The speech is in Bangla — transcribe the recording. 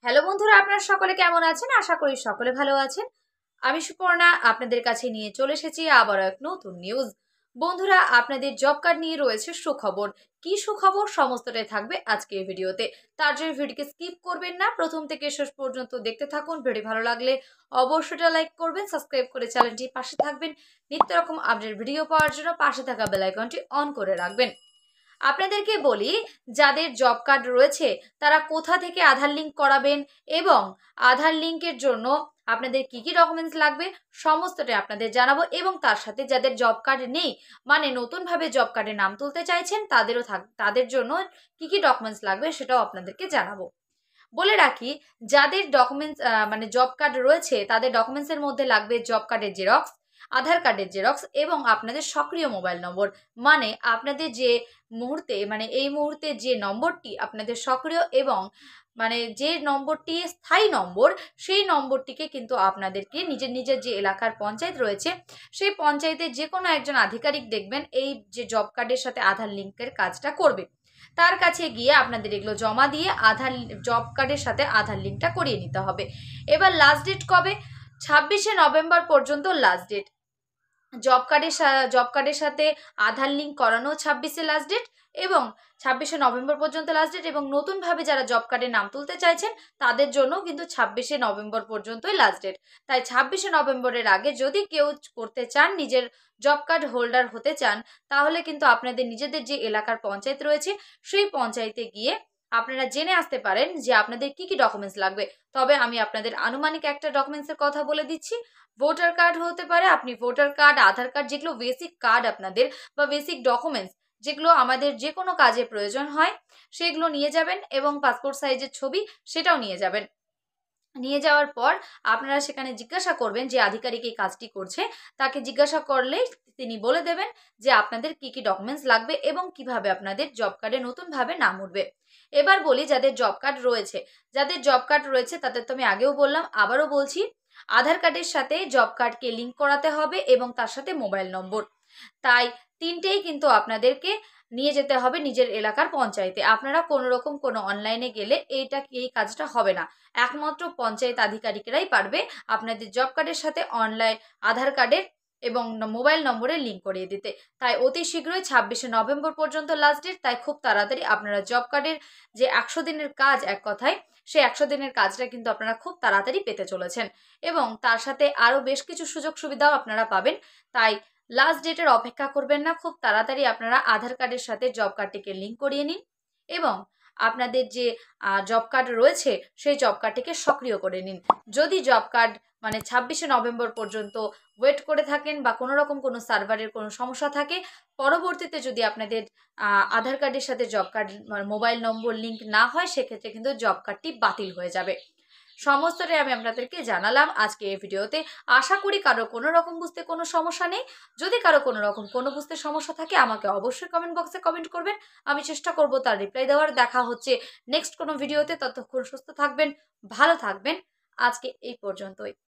হ্যালো বন্ধুরা, আপনারা সকলে কেমন আছেন? আশা করি সকলে ভালো আছেন। আমি সুপর্ণা আপনাদের কাছে নিয়ে চলে এসেছি আবারও এক নতুন নিউজ। বন্ধুরা, আপনাদের জব কার্ড নিয়ে রয়েছে সুখবর। কি সুখবর সমস্তটাই থাকবে আজকের ভিডিওতে। তার জন্য ভিডিওকে স্কিপ করবেন না, প্রথম থেকে শেষ পর্যন্ত দেখতে থাকুন। ভিডিও ভালো লাগলে অবশ্যই লাইক করবেন, সাবস্ক্রাইব করে চ্যানেলটির পাশে থাকবেন। নিত্য রকম আপডেট ভিডিও পাওয়ার জন্য পাশে থাকা বেল আইকনটি অন করে রাখবেন। আপনাদেরকে বলি, যাদের জব কার্ড রয়েছে তারা কোথা থেকে আধার লিঙ্ক করাবেন এবং আধার লিঙ্কের জন্য আপনাদের কি কি ডকুমেন্টস লাগবে সমস্তটাই আপনাদের জানাবো। এবং তার সাথে যাদের জব কার্ড নেই, মানে নতুনভাবে জব কার্ডে নাম তুলতে চাইছেন, তাদের জন্য কি কি ডকুমেন্টস লাগবে সেটাও আপনাদেরকে জানাবো। বলে রাখি, যাদের ডকুমেন্টস মানে জব কার্ড রয়েছে তাদের ডকুমেন্টসের মধ্যে লাগবে জব কার্ডের জেরক্স, আধার কার্ডের জেরক্স এবং আপনাদের সক্রিয় মোবাইল নম্বর। মানে আপনাদের যে মুহূর্তে মানে এই মুহূর্তে যে নম্বরটি আপনাদের সক্রিয় এবং মানে যে নম্বরটি স্থায়ী নম্বর, সেই নম্বরটিকে কিন্তু আপনাদেরকে নিজের নিজের যে এলাকার পঞ্চায়েত রয়েছে সেই পঞ্চায়েতের যে কোনো একজন আধিকারিক দেখবেন এই যে জব কার্ডের সাথে আধার লিঙ্কের কাজটা করবে, তার কাছে গিয়ে আপনাদের এগুলো জমা দিয়ে জব কার্ডের সাথে আধার লিঙ্কটা করিয়ে নিতে হবে। এবার লাস্ট ডেট কবে? 26শে নভেম্বর পর্যন্ত লাস্ট ডেট। জব কার্ডের সাথে আধার লিঙ্ক করানো 26শে লাস্ট ডেট এবং 26শে নভেম্বর পর্যন্ত লাস্ট ডেট। এবং নতুনভাবে যারা জব কার্ডে নাম তুলতে চাইছেন তাদের জন্য কিন্তু 26শে নভেম্বর পর্যন্তই লাস্ট ডেট। তাই 26শে নভেম্বরের আগে যদি কেউ করতে চান, নিজের জব কার্ড হোল্ডার হতে চান, তাহলে কিন্তু আপনাদের নিজেদের যে এলাকার পঞ্চায়েত রয়েছে সেই পঞ্চায়েতে গিয়ে আপনারা জেনে আসতে পারেন যে আপনাদের কি কি ডকুমেন্টস লাগবে। তবে আমি আপনাদের আনুমানিক একটা ডকুমেন্টসের কথা বলে দিচ্ছি। ভোটার কার্ড হতে পারে, আপনি ভোটার কার্ড, আধার কার্ড, যেগুলো বেসিক কার্ড আপনাদের বা বেসিক ডকুমেন্টস যেগুলো আমাদের যে কোনো কাজে প্রয়োজন হয় সেগুলো নিয়ে যাবেন এবং পাসপোর্ট সাইজের ছবি সেটাও নিয়ে যাবেন। নিয়ে যাওয়ার পর আপনারা সেখানে জিজ্ঞাসা করবেন যে আধিকারিক এই কাজটি করছে, তাকে জিজ্ঞাসা করলেই তিনি বলে দেবেন যে আপনাদের কি কি ডকুমেন্টস লাগবে এবং কিভাবে আপনাদের জব কার্ডে নতুনভাবে নাম উঠবে। এবার বলি, যাদের জব কার্ড রয়েছে তাদের তো আমি আগেও বললাম, আবারও বলছি, আধার কার্ডের সাথে জব কার্ডকে লিঙ্ক করাতে হবে এবং তার সাথে মোবাইল নম্বর। তাই তিনটেই কিন্তু আপনাদেরকে নিয়ে যেতে হবে নিজের এলাকার পঞ্চায়েতে। আপনারা কোনো রকম কোনো অনলাইনে গেলে এই কাজটা হবে না। একমাত্র পঞ্চায়েত আধিকারিকরাই পারবে আপনাদের জব কার্ডের সাথে অনলাইন আধার কার্ডের এবং মোবাইল নম্বরের লিঙ্ক করিয়ে দিতে। তাই অতি শীঘ্রই 26শে নভেম্বর পর্যন্ত লাস্ট ডেট। তাই খুব তাড়াতাড়ি আপনারা জব কার্ডের যে 100 দিনের কাজ, এক কথায় সেই 100 দিনের কাজটা কিন্তু আপনারা খুব তাড়াতাড়ি পেতে চলেছেন এবং তার সাথে আরও বেশ কিছু সুযোগ সুবিধাও আপনারা পাবেন। তাই লাস্ট ডেটের অপেক্ষা করবেন না, খুব তাড়াতাড়ি আপনারা আধার কার্ডের সাথে জব কার্ডটিকে লিঙ্ক করিয়ে নিন এবং আপনাদের যে জব কার্ড রয়েছে সেই জব কার্ডটিকে সক্রিয় করে নিন। যদি জব কার্ড মানে 26শে নভেম্বর পর্যন্ত ওয়েট করে থাকেন বা কোনো রকম কোনো সার্ভারের কোনো সমস্যা থাকে, পরবর্তীতে যদি আপনাদের আধার কার্ডের সাথে জব কার্ড মোবাইল নম্বর লিঙ্ক না হয়, সেক্ষেত্রে কিন্তু জব কার্ডটি বাতিল হয়ে যাবে। সমস্তটাই আমি আপনাদেরকে জানালাম আজকে এই ভিডিওতে। আশা করি কারো কোনো রকম বুঝতে কোনো সমস্যা নেই। যদি কারো কোনো রকম কোনো বুঝতে সমস্যা থাকে আমাকে অবশ্যই কমেন্ট বক্সে কমেন্ট করবেন, আমি চেষ্টা করব তার রিপ্লাই দেওয়ার। দেখা হচ্ছে নেক্সট কোনো ভিডিওতে, ততক্ষণ সুস্থ থাকবেন, ভালো থাকবেন। আজকে এই পর্যন্তই।